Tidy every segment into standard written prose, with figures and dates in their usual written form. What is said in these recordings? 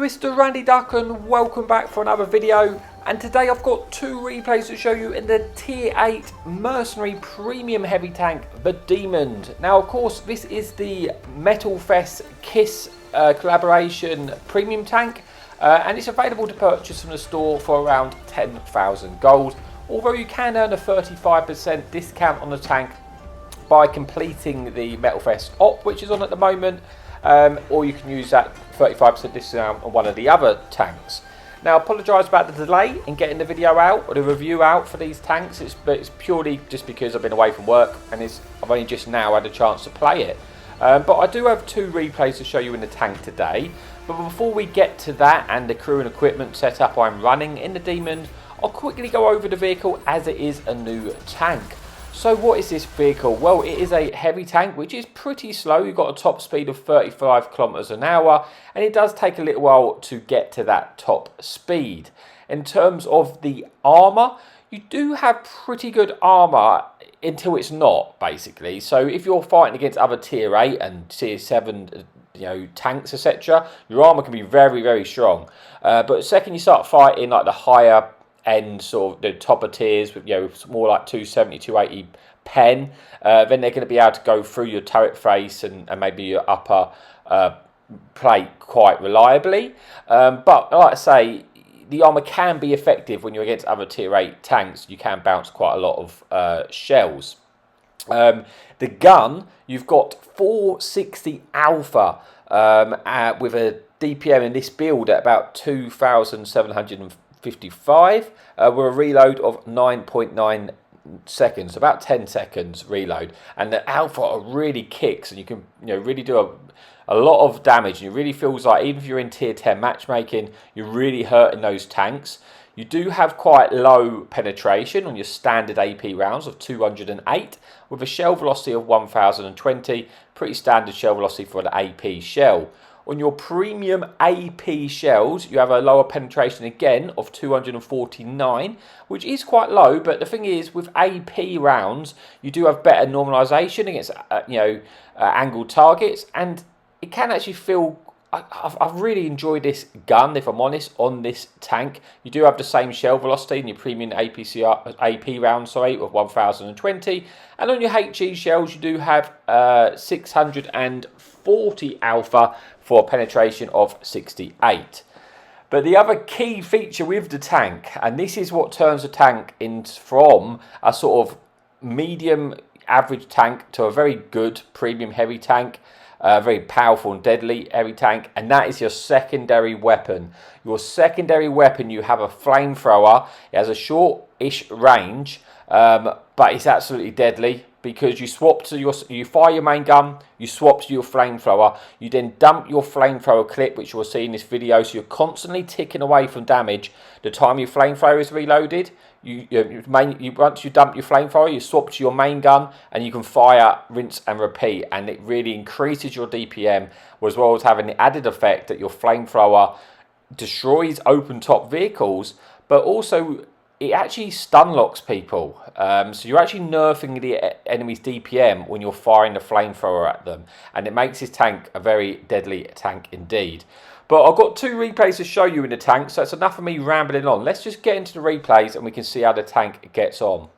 Mr. Randy Duck and welcome back for another video. And today I've got two replays to show you in the Tier 8 Mercenary Premium Heavy Tank, the Demon. Now of course this is the Metal Fest KISS collaboration premium tank and it's available to purchase from the store for around 10,000 gold. Although you can earn a 35% discount on the tank by completing the Metal Fest op, which is on at the moment. Or you can use that 35% discount on one of the other tanks. Now, I apologise about the delay in getting the video out or the review out for these tanks. It's purely just because I've been away from work and I've only just now had a chance to play it. But I do have two replays to show you in the tank today. But before we get to that and the crew and equipment setup I'm running in the Demon, I'll quickly go over the vehicle as it is a new tank. So what is this vehicle? Well, it is a heavy tank, which is pretty slow. You've got a top speed of 35 kilometers an hour, and it does take a little while to get to that top speed. In terms of the armor, you do have pretty good armor until it's not, basically. So if you're fighting against other tier 8 and tier 7 tanks, etc., your armor can be very, very strong. But the second you start fighting like the higher end, sort of the topper tiers with more like 270, 280 pen, then they're going to be able to go through your turret face and maybe your upper plate quite reliably. But like I say, the armor can be effective when you're against other tier 8 tanks. You can bounce quite a lot of shells. The gun, you've got 460 alpha with a DPM in this build at about 2,755 with a reload of 9.9 seconds, about 10 seconds reload, and the alpha really kicks and you can really do a lot of damage, and it really feels like even if you're in tier 10 matchmaking, you're really hurting those tanks. You do have quite low penetration on your standard AP rounds of 208 with a shell velocity of 1020, pretty standard shell velocity for an AP shell. On your premium AP shells, you have a lower penetration again of 249, which is quite low. But the thing is, with AP rounds, you do have better normalization against angled targets, and it can actually feel. I've really enjoyed this gun, if I'm honest, on this tank. You do have the same shell velocity in your premium AP rounds, of 1020, and on your HE shells, you do have 640 alpha for a penetration of 68. But the other key feature with the tank, and this is what turns the tank from a sort of medium average tank to a very good premium heavy tank, very powerful and deadly heavy tank, and that is your secondary weapon. Your secondary weapon, you have a flamethrower. It has a short-ish range, but it's absolutely deadly because you fire your main gun, you swap to your flamethrower, you then dump your flamethrower clip, which you'll see in this video, so you're constantly ticking away from damage. The time your flamethrower is reloaded, once you dump your flamethrower, you swap to your main gun and you can fire, rinse and repeat, and it really increases your DPM, as well as having the added effect that your flamethrower destroys open top vehicles, but also it actually stun locks people. So you're actually nerfing the enemy's DPM when you're firing the flamethrower at them, and it makes this tank a very deadly tank indeed. But I've got two replays to show you in the tank, so it's enough of me rambling on. Let's just get into the replays and we can see how the tank gets on.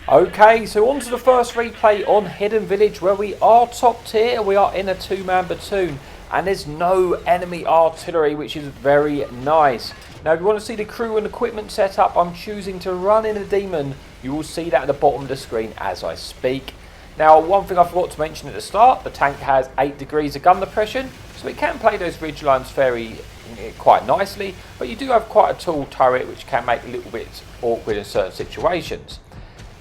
Okay, so on to the first replay on Hidden Village, where we are top tier. We are in a two-man platoon and there's no enemy artillery, which is very nice. Now, if you want to see the crew and equipment setup I'm choosing to run in the Demon, you will see that at the bottom of the screen as I speak. Now, one thing I forgot to mention at the start, the tank has 8 degrees of gun depression, so it can play those ridge lines quite nicely, but you do have quite a tall turret, which can make a little bit awkward in certain situations.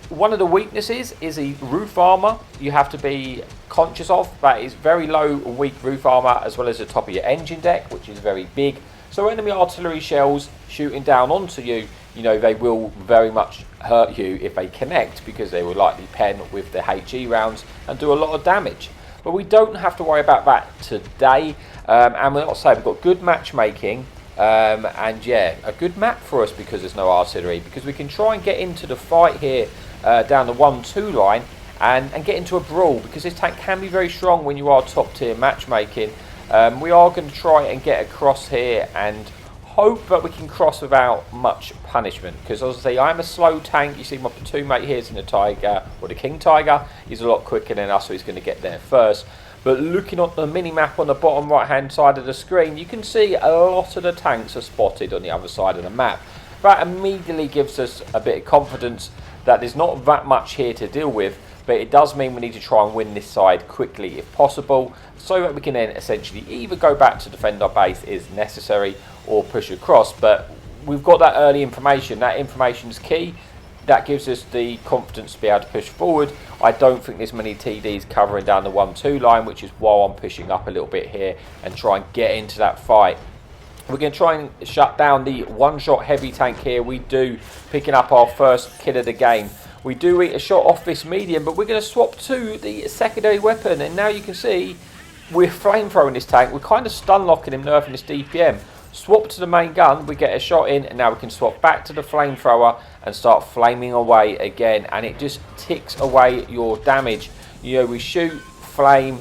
One of the weaknesses is the roof armor you have to be conscious of. That is very low and weak roof armor, as well as the top of your engine deck, which is very big. So enemy artillery shells shooting down onto you, they will very much hurt you if they connect, because they will likely pen with the HE rounds and do a lot of damage. But we don't have to worry about that today. And we're not saying we've got good matchmaking. And yeah, a good map for us because there's no artillery, because we can try and get into the fight here down the 1-2 line and get into a brawl, because this tank can be very strong when you are top tier matchmaking. We are going to try and get across here and hope that we can cross without much punishment, because as I say, I'm a slow tank. You see my platoon mate here is in the Tiger, or the King Tiger. He's a lot quicker than us, so he's going to get there first. But looking at the mini-map on the bottom right-hand side of the screen, you can see a lot of the tanks are spotted on the other side of the map. That immediately gives us a bit of confidence that there's not that much here to deal with, but it does mean we need to try and win this side quickly if possible, so that we can then essentially either go back to defend our base if necessary or push across. But we've got that early information. That information is key. That gives us the confidence to be able to push forward. I don't think there's many TDs covering down the 1-2 line, which is why I'm pushing up a little bit here and try and get into that fight. We're going to try and shut down the one-shot heavy tank here. We do, picking up our first kill of the game. We do eat a shot off this medium, but we're going to swap to the secondary weapon. And now you can see we're flamethrowing this tank. We're kind of stun locking him, nerfing this DPM. Swap to the main gun, we get a shot in, and now we can swap back to the flamethrower and start flaming away again. And it just ticks away your damage. You know, we shoot, flame,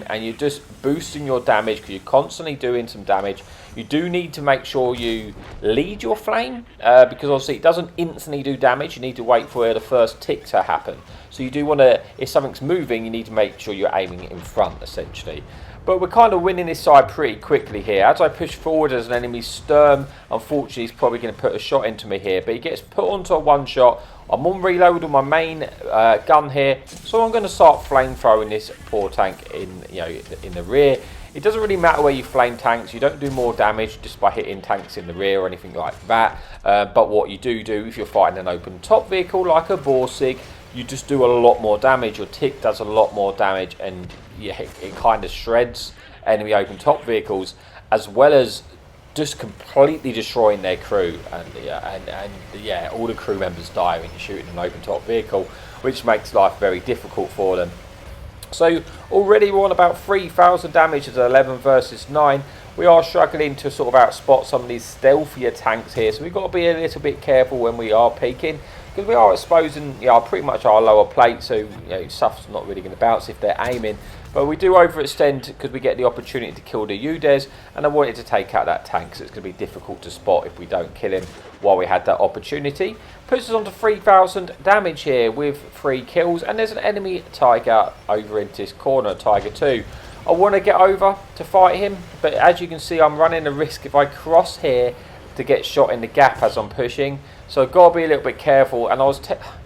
and you're just boosting your damage because you're constantly doing some damage. You do need to make sure you lead your flame because obviously it doesn't instantly do damage. You need to wait for the first tick to happen. So you do want to, if something's moving, you need to make sure you're aiming it in front essentially. But we're kind of winning this side pretty quickly here. As I push forward as an enemy, Sturm, unfortunately, he's probably going to put a shot into me here. But he gets put onto a one shot. I'm on reload on my main gun here. So I'm going to start flame throwing this poor tank in the rear. It doesn't really matter where you flame tanks. You don't do more damage just by hitting tanks in the rear or anything like that. But what you do if you're fighting an open top vehicle like a Borsig, you just do a lot more damage. Your tick does a lot more damage, and yeah, it kind of shreds enemy open top vehicles, as well as just completely destroying their crew. And yeah, all the crew members die when you're shooting an open top vehicle, which makes life very difficult for them. So already we're on about 3,000 damage at 11 versus 9. We are struggling to sort of outspot some of these stealthier tanks here, so we've got to be a little bit careful when we are peeking, because we are exposing pretty much our lower plate, so stuff's not really going to bounce if they're aiming. But we do overextend because we get the opportunity to kill the UDES, and I wanted to take out that tank, so it's going to be difficult to spot if we don't kill him while we had that opportunity. Puts us on to 3,000 damage here with 3 kills, and there's an enemy Tiger over into this corner, Tiger 2. I want to get over to fight him, but as you can see, I'm running a risk if I cross here to get shot in the gap as I'm pushing. So I've got to be a little bit careful. And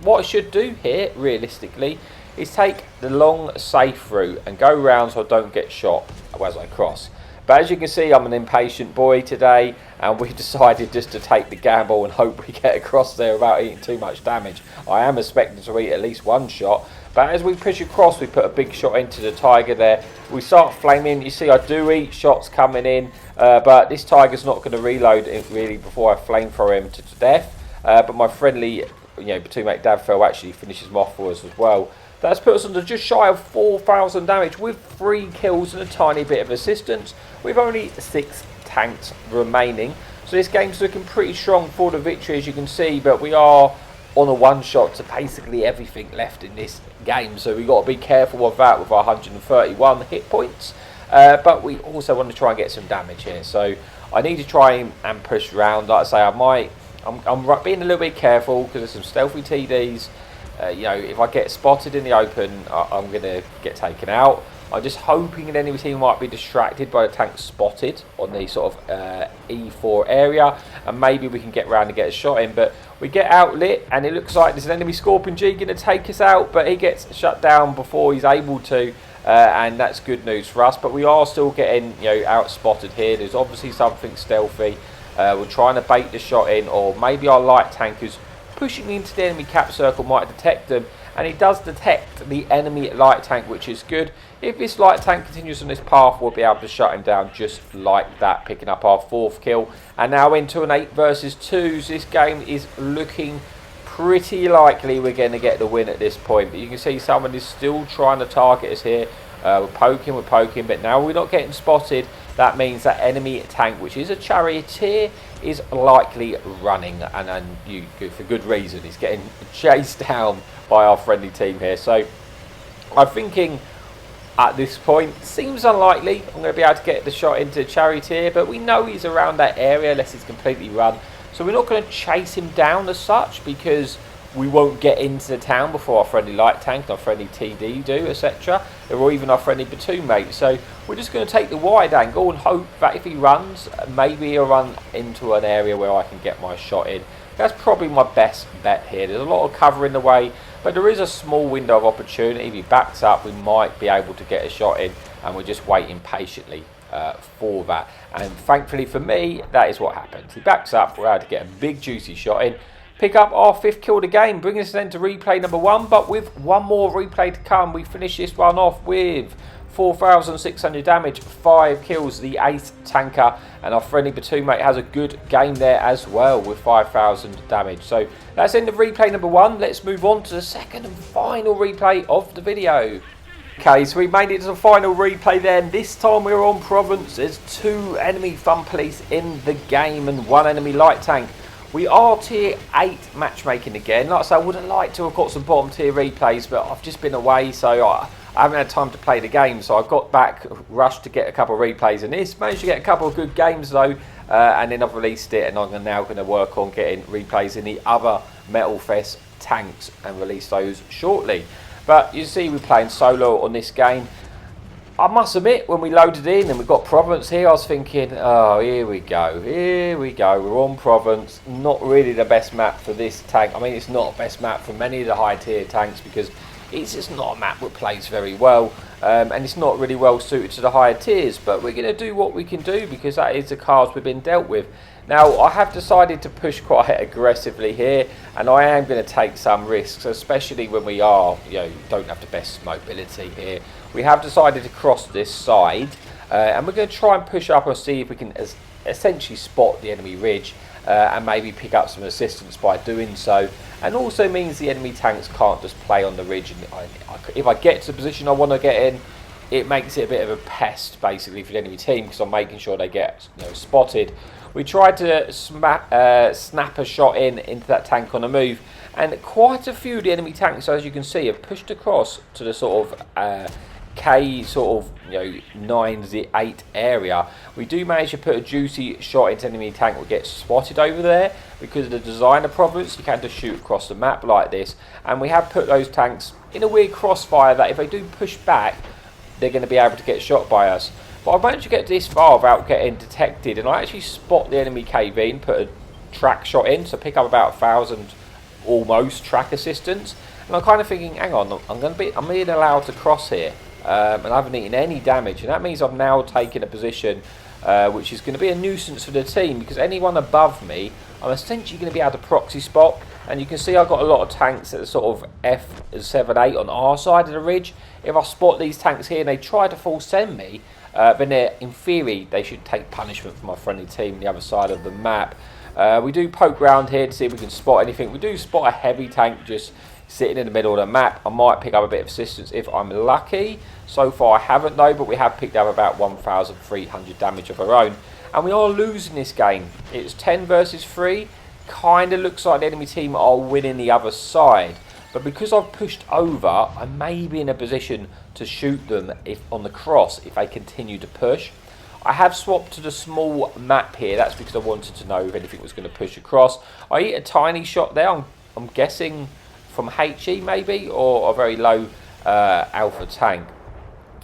what I should do here, realistically, is take the long, safe route and go round so I don't get shot as I cross. But as you can see, I'm an impatient boy today, and we've decided just to take the gamble and hope we get across there without eating too much damage. I am expecting to eat at least one shot. But as we push across, we put a big shot into the Tiger there. We start flaming. You see, I do eat shots coming in, but this Tiger's not going to reload it really before I flamethrow him to death. But my friendly, platoon mate Davfell actually finishes him off for us as well. That's put us under just shy of 4,000 damage with 3 kills and a tiny bit of assistance, with only 6 tanks remaining. So this game's looking pretty strong for the victory, as you can see, but we are on a one shot to basically everything left in this game, so we've got to be careful of that with our 131 hit points, but we also want to try and get some damage here. So I need to try and push around. Like I say, I'm being a little bit careful because there's some stealthy TDs. If I get spotted in the open, I'm going to get taken out. I'm just hoping an enemy team might be distracted by the tank spotted on the sort of E4 area, and maybe we can get around and get a shot in. But we get outlit, and it looks like there's an enemy Scorpion G going to take us out, but he gets shut down before he's able to, and that's good news for us. But we are still getting out spotted here. There's obviously something stealthy. We're trying to bait the shot in, or maybe our light tankers pushing into the enemy cap circle might detect them, and he does detect the enemy light tank, which is good. If this light tank continues on this path, we'll be able to shut him down just like that, picking up our 4th kill. And now into an 8 versus 2s. This game is looking pretty likely we're going to get the win at this point. But you can see someone is still trying to target us here. We're poking, but now we're not getting spotted. That means that enemy tank, which is a charioteer, is likely running, and for good reason. He's getting chased down by our friendly team here. So I'm thinking at this point. Seems unlikely I'm going to be able to get the shot into Charioteer, but we know he's around that area unless he's completely run. So we're not going to chase him down as such, because we won't get into the town before our friendly light tank, our friendly TD do, etc. Or even our friendly platoon mate. So we're just going to take the wide angle and hope that if he runs, maybe he'll run into an area where I can get my shot in. That's probably my best bet here. There's a lot of cover in the way, but there is a small window of opportunity. If he backs up, we might be able to get a shot in, and we're just waiting patiently for that. And thankfully for me, that is what happens. He backs up, we're able to get a big juicy shot in, pick up our 5th kill of the game, bringing us then to replay number 1. But with one more replay to come, we finish this one off with 4,600 damage, 5 kills, the 8th tanker, and our friendly platoon mate has a good game there as well with 5,000 damage. So that's end of replay number 1. Let's move on to the second and final replay of the video. Okay, so we made it to the final replay then. This time we're on Province. There's 2 enemy fun police in the game and 1 enemy light tank. We are tier 8 matchmaking again. Like I say, I would have liked to have got some bottom tier replays, but I've just been away, so I haven't had time to play the game. So I got back, rushed to get a couple of replays in this. Managed to get a couple of good games though, and then I've released it, and I'm now going to work on getting replays in the other Metal Fest tanks and release those shortly. But you see, we're playing solo on this game. I must admit, when we loaded in and we got Province here, I was thinking, oh, here we go, we're on Province. Not really the best map for this tank. I mean, it's not the best map for many of the high tier tanks, because it's just not a map that plays very well, and it's not really well suited to the higher tiers. But we're going to do what we can do, because that is the cards we've been dealt with. Now, I have decided to push quite aggressively here, and I am going to take some risks, especially when we are, don't have the best mobility here. We have decided to cross this side, and we're going to try and push up and see if we can essentially spot the enemy ridge, and maybe pick up some assistance by doing so. And also means the enemy tanks can't just play on the ridge. And if I get to the position I want to get in, it makes it a bit of a pest basically for the enemy team, because I'm making sure they get spotted. We tried to snap a shot into that tank on the move, and quite a few of the enemy tanks, as you can see, have pushed across to the sort of K sort of 9-8 area. We do manage to put a juicy shot into enemy tank that gets spotted over there. Because of the design of Province, you can just shoot across the map like this, and we have put those tanks in a weird crossfire that if they do push back, they're going to be able to get shot by us. But I managed to get this far without getting detected, and I actually spot the enemy KV and put a track shot in, so pick up about 1,000 almost track assistance. And I'm kind of thinking, hang on, I'm being allowed to cross here, and I haven't eaten any damage, and that means I've now taken a position which is going to be a nuisance for the team, because anyone above me, I'm essentially going to be able to proxy spot. And you can see I've got a lot of tanks at the sort of F7, 8 on our side of the ridge. If I spot these tanks here and they try to full send me, then in theory they should take punishment from my friendly team on the other side of the map. We do poke around here to see if we can spot anything. We do spot a heavy tank just sitting in the middle of the map. I might pick up a bit of assistance if I'm lucky. So far I haven't though, but we have picked up about 1,300 damage of our own. And we are losing this game. It's 10 versus 3. Kind of looks like the enemy team are winning the other side. But because I've pushed over, I may be in a position to shoot them on the cross if they continue to push. I have swapped to the small map here. That's because I wanted to know if anything was going to push across. I hit a tiny shot there. I'm guessing from HE maybe, or a very low alpha tank.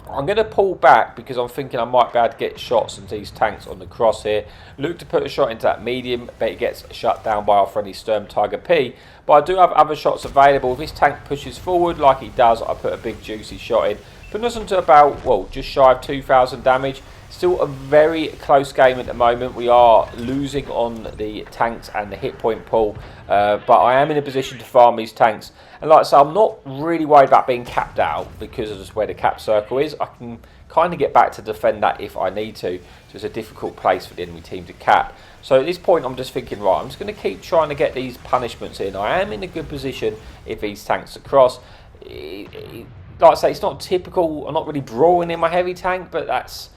I'm going to pull back because I'm thinking I might be able to get shots into these tanks on the cross here. Look to put a shot into that medium, but it gets shut down by our friendly Sturm Tiger P. But I do have other shots available. If this tank pushes forward like he does, I put a big juicy shot in. Putting us into about, well, just shy of 2,000 damage. Still a very close game at the moment. We are losing on the tanks and the hit point pool, but I am in a position to farm these tanks. And like I say, I'm not really worried about being capped out because of just where the cap circle is. I can kind of get back to defend that if I need to. So it's a difficult place for the enemy team to cap. So at this point, I'm just thinking, right, I'm just going to keep trying to get these punishments in. I am in a good position if these tanks are cross. Like I say, it's not typical. I'm not really brawling in my heavy tank, but that's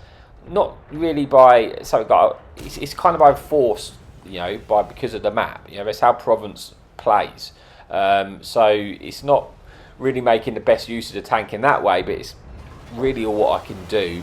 not really by something that it's kind of by force, because of the map. That's how Province plays. So it's not really making the best use of the tank in that way, but it's really all what I can do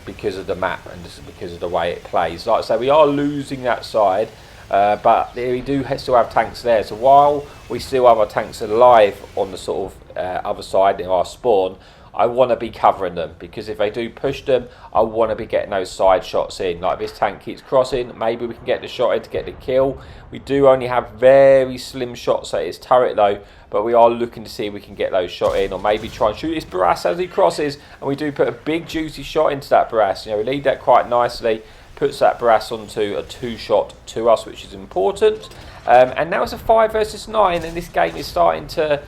because of the map and just because of the way it plays. Like I say, we are losing that side, but we do still have tanks there. So while we still have our tanks alive on the sort of other side in our spawn, I want to be covering them, because if they do push them, I want to be getting those side shots in. Like this tank keeps crossing, maybe we can get the shot in to get the kill. We do only have very slim shots at his turret though, but we are looking to see if we can get those shot in, or maybe try and shoot his barrage as he crosses, and we do put a big juicy shot into that barrage. You know, we lead that quite nicely, puts that barrage onto a 2-shot to us, which is important. And now it's a 5 versus 9, and this game is starting to,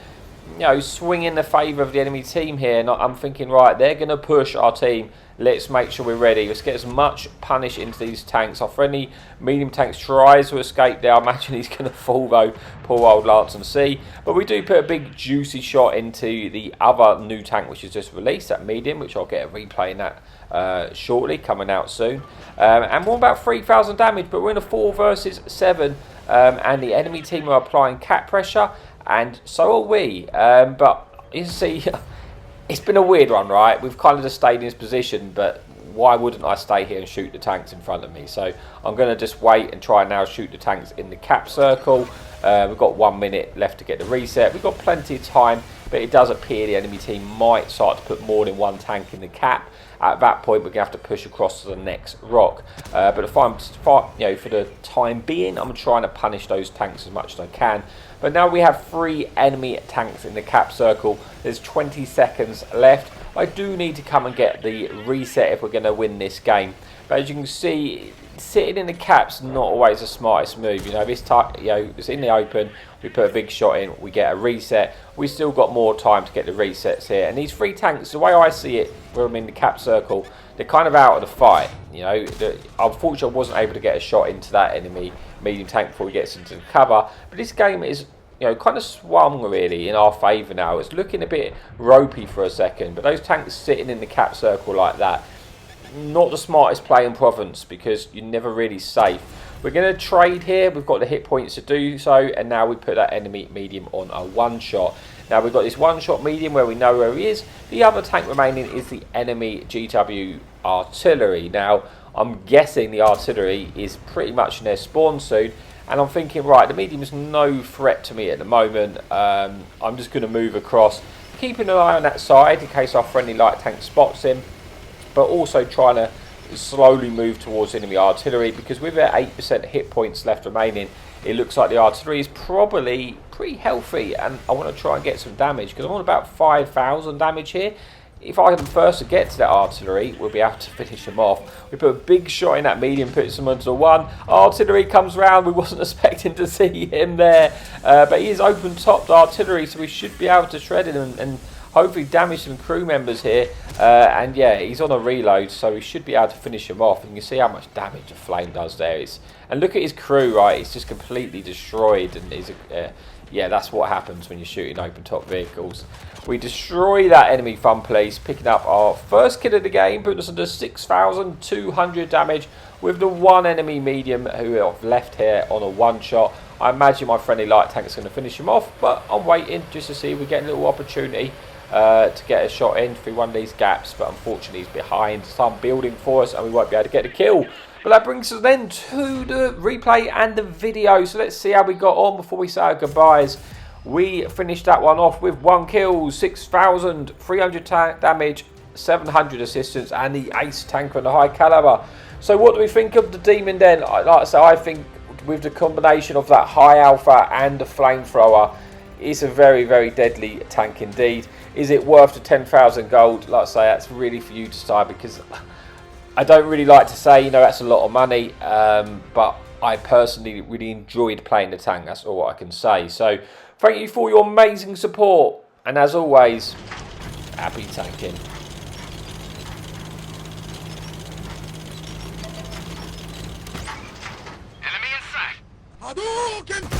you know, swing in the favour of the enemy team here. And I'm thinking, right, they're going to push our team. Let's make sure we're ready. Let's get as much punish into these tanks. Our friendly medium tanks tries to escape there. I imagine he's going to fall though, poor old Lance and C. But we do put a big juicy shot into the other new tank which is just released, that medium, which I'll get a replay in that shortly, coming out soon. And we're about 3,000 damage, but we're in a 4 versus 7. And the enemy team are applying cap pressure, and so are we. But you see, it's been a weird one, right? We've kind of just stayed in this position, but why wouldn't I stay here and shoot the tanks in front of me? So I'm going to just wait and try and now shoot the tanks in the cap circle. We've got 1 minute left to get the reset. We've got plenty of time, but it does appear the enemy team might start to put more than one tank in the cap. At that point, we're going to have to push across to the next rock. But if I'm, you know, for the time being, I'm trying to punish those tanks as much as I can. But now we have 3 enemy tanks in the cap circle. There's 20 seconds left. I do need to come and get the reset if we're going to win this game. But as you can see, sitting in the cap's not always the smartest move. You know, this time, you know, it's in the open. We put a big shot in, we get a reset. We still got more time to get the resets here. And these 3 tanks, the way I see it, when I'm in the cap circle, they're kind of out of the fight. You know, unfortunately, I wasn't able to get a shot into that enemy medium tank before he gets into the cover. But this game is, you know, kind of swung really in our favour now. It's looking a bit ropey for a second, but those tanks sitting in the cap circle like that, not the smartest play in Province, because you're never really safe. We're going to trade here. We've got the hit points to do so, and now we put that enemy medium on a 1-shot. Now we've got this 1-shot medium where we know where he is. The other tank remaining is the enemy GW artillery. Now I'm guessing the artillery is pretty much in their spawn soon, and I'm thinking, right, the medium is no threat to me at the moment. I'm just going to move across, keeping an eye on that side in case our friendly light tank spots him, but also trying to slowly move towards enemy artillery, because with their 8% hit points left remaining, it looks like the artillery is probably pretty healthy, and I want to try and get some damage because I'm on about 5,000 damage here. If I can first get to that artillery, we'll be able to finish him off. We put a big shot in that medium, puts him onto 1. Artillery comes round. We wasn't expecting to see him there, but he is open topped artillery, so we should be able to shred him and hopefully damage some crew members here. And yeah, he's on a reload, so we should be able to finish him off. And you can see how much damage a flame does there. And look at his crew, right? It's just completely destroyed. And yeah, that's what happens when you're shooting open top vehicles. We destroy that enemy fun police, picking up our first kill of the game, putting us under 6,200 damage with the 1 enemy medium who have left here on a 1-shot. I imagine my friendly light tank is going to finish him off, but I'm waiting just to see if we get a little opportunity to get a shot in through one of these gaps, but unfortunately he's behind some building for us and we won't be able to get a kill. But that brings us then to the replay and the video, so let's see how we got on before we say our goodbyes. We finished that one off with 1 kill, 6,300 damage, 700 assistance, and the ace tank on the high caliber. So what do we think of the demon then? Like I say, I think with the combination of that high alpha and the flamethrower, it's a very, very deadly tank indeed. Is it worth the 10,000 gold? Like I say, that's really for you to decide, because I don't really like to say, you know, that's a lot of money, but I personally really enjoyed playing the tank. That's all I can say. So thank you for your amazing support, and as always, happy tanking. Enemy in sight. Hadouken!